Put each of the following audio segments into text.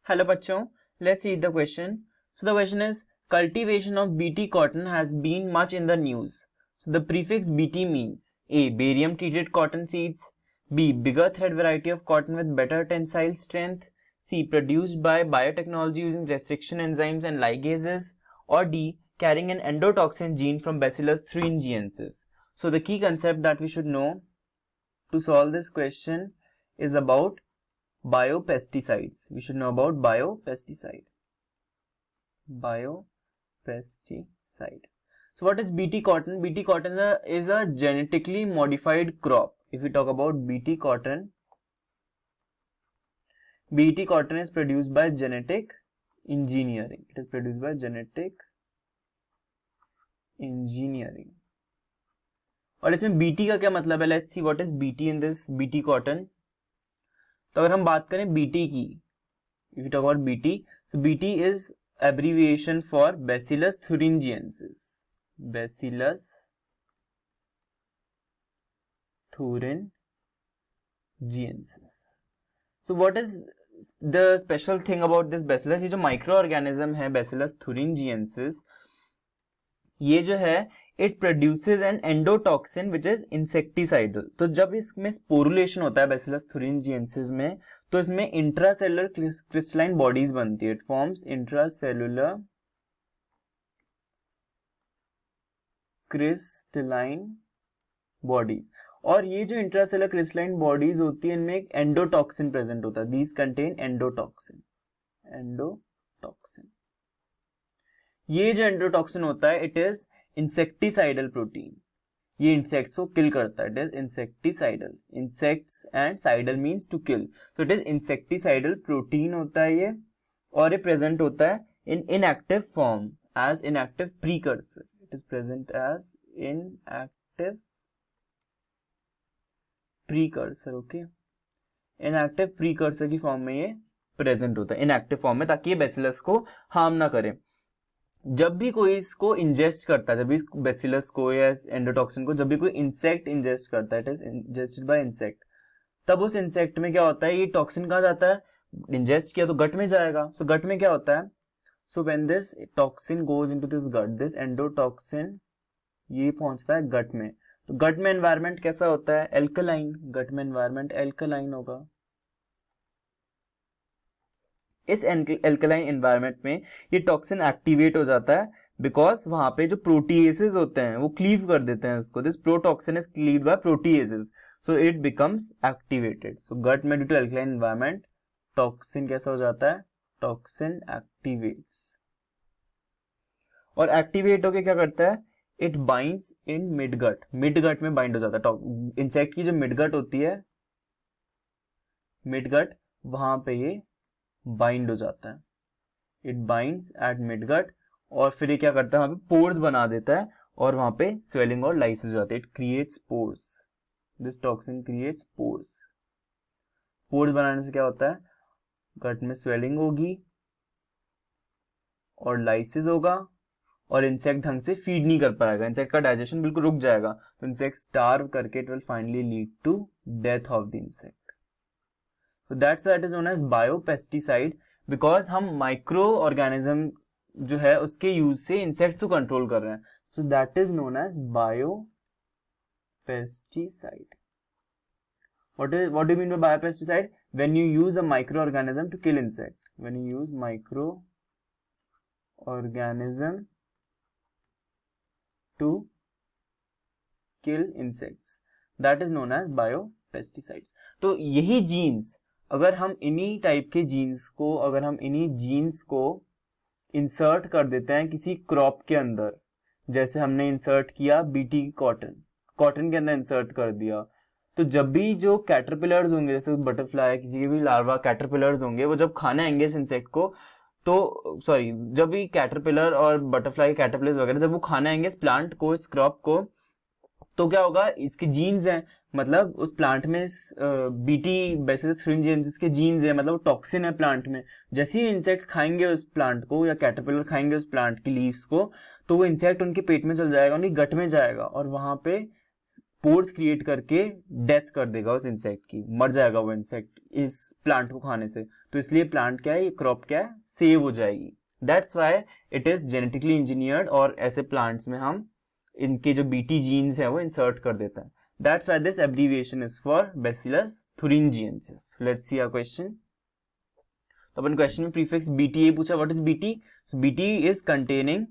Hello bachcho, let's read the question. So the question is, cultivation of BT cotton has been much in the news. So the prefix BT means A. Barium treated cotton seeds, B. Bigger thread variety of cotton with better tensile strength, C. Produced by biotechnology using restriction enzymes and ligases, or D. Carrying an endotoxin gene from Bacillus thuringiensis. So the key concept that we should know to solve this question is about biopesticides. We should know about biopesticide. Biopesticide. So what is BT cotton? BT cotton is a genetically modified crop. If we talk about BT cotton is produced by genetic engineering. It is produced by genetic engineering. और इसमें BT का क्या मतलब है? Let's see what is BT in this BT cotton. तो अगर हम बात करें BT की, if we talk about BT, so BT is abbreviation for Bacillus thuringiensis. Bacillus thuringiensis. So what is the special thing about this Bacillus? ये जो micro organism है Bacillus thuringiensis, ये जो है it produces N endotoxin which is insecticidal. तो जब इसमें sporulation होता है Bacillus thuringiensis में, तो इसमें इंट्रासेलुलर क्रिस्टलाइन बॉडीज बनती है. It forms intracellular crystalline bodies. और ये जो इंट्रासेलुलर क्रिस्टलाइन बॉडीज होती है, इनमें एक एंडोटॉक्सिन प्रेजेंट होता है. These contain endotoxin. ये जो एंडोटॉक्सिन होता है, इट इज इंसेक्टिसाइडल प्रोटीन. ये इंसेक्ट्स को किल करता है. It is insecticidal. Insects and cidal means to kill. तो इट इज इंसेक्टिसाइडल प्रोटीन होता है ये, और ये प्रेजेंट होता है in inactive form as inactive precursor. It is present as inactive precursor. Okay, inactive precursor की फॉर्म में ये प्रेजेंट होता है, इनएक्टिव फॉर्म में, ताकि ये बेसिलस को हार्म ना करे. जब भी कोई इसको इंजेस्ट करता है, जब भी इस बेसिलस को या एंडोटॉक्सिन को जब भी कोई इंसेक्ट इंजेस्ट करता है, it is ingested bye insect, तब उस इंसेक्ट में क्या होता है, ये टॉक्सिन कहाँ जाता है? इंजेस्ट किया तो गट में जाएगा. सो गट में क्या होता है? So when this toxin goes into this gut, this endotoxin ये पहुंचता है गट में. तो गट में एनवायरमेंट कैसा होता है? एल्कलाइन. गट में एनवायरमेंट एल्कलाइन होगा. इस एल्कलाइन एनवायरनमेंट में ये टॉक्सिन एक्टिवेट हो जाता है, बिकॉज वहां पे जो प्रोटीएसेस होते हैं वो क्लीव कर देते हैं इसको. This protoxin is cleaved by proteases, so it becomes activated. So gut में due to alkaline environment toxin कैसा हो जाता है? Toxin activates. और एक्टिवेट होके क्या करता है? It binds in midgut. Midgut में बाइंड हो जाता है. इंसेक्ट की जो मिडगट होती है, मिडगट, वहां पे ये बाइंड हो जाता है. इट बाइंड्स एट मिडगट, और फिर ये क्या करता है? वहां पे पोर्स बना देता है, और वहां पे स्वेलिंग और लाइसिस हो जाती है. It creates pores. This toxin creates pores. Pores बनाने से क्या होता है? गट में स्वेलिंग होगी और लाइसिस होगा, और इंसेक्ट ढंग से फीड नहीं कर पाएगा. इंसेक्ट का डाइजेशन बिल्कुल रुक जाएगा. तो इंसेक्ट स्टार्व करके it will finally lead to death of the insect. So that's why it is known as biopesticide, because हम माइक्रो ऑर्गेनिज्म जो है उसके यूज से इंसेक्ट्स को कंट्रोल कर रहे हैं. So that is known as biopesticide. What do you mean by biopesticide? When you use a microorganism to kill insect. When you use microorganism to kill insects, that is known as biopesticides. तो यही jeans, अगर हम इन्हीं type के jeans को, अगर हम इन्हीं जीन्स को इंसर्ट कर देते हैं किसी क्रॉप के अंदर, जैसे हमने इंसर्ट किया बीटी कॉटन के अंदर इंसर्ट कर दिया, तो जब भी जो कैटरपिलर्स होंगे, जैसे बटरफ्लाई, किसी के भी लार्वा कैटरपिलर्स होंगे, वो जब खाने आएंगे इस इंसेक्ट को, तो जब भी कैटरपिलर और बटरफ्लाई कैटरपिलर्स वगैरह जब वो खाने आएंगे इस प्लांट को, इस क्रॉप को, तो क्या होगा? इसके जीन्स हैं, मतलब उस प्लांट में बीटी बेसिलस thuringiensis के जीन्स है, मतलब टॉक्सिन है प्लांट में. जैसे ही इंसेक्ट्स खाएंगे उस प्लांट को, या कैटरपिलर खाएंगे उस प्लांट की लीव्स को, तो वो इंसेक्ट उनके पेट में चल जाएगा, उनकी गट में जाएगा, और वहां पे पोर्स क्रिएट करके डेथ कर देगा उस इंसेक्ट की. मर जाएगा वो इंसेक्ट इस प्लांट को खाने से, तो इसलिए प्लांट क्या है, ये क्रॉप क्या है, सेव हो जाएगी। That's why it is genetically engineered, और ऐसे प्लांट्स में हम इनके जो बीटी जीन्स है वो इंसर्ट कर देता है। That's why this abbreviation is for bacillus thuringiensis. Let's see our question. तो अपन क्वेश्चन में प्रीफिक्स बीटी ये पूछा, what is BT? So BT is containing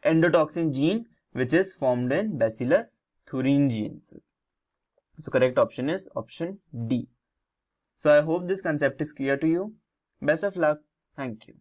endotoxin gene which is formed in Bacillus thuringiensis. So correct option is option D. So I hope this concept is clear to you. Best of luck. Thank you.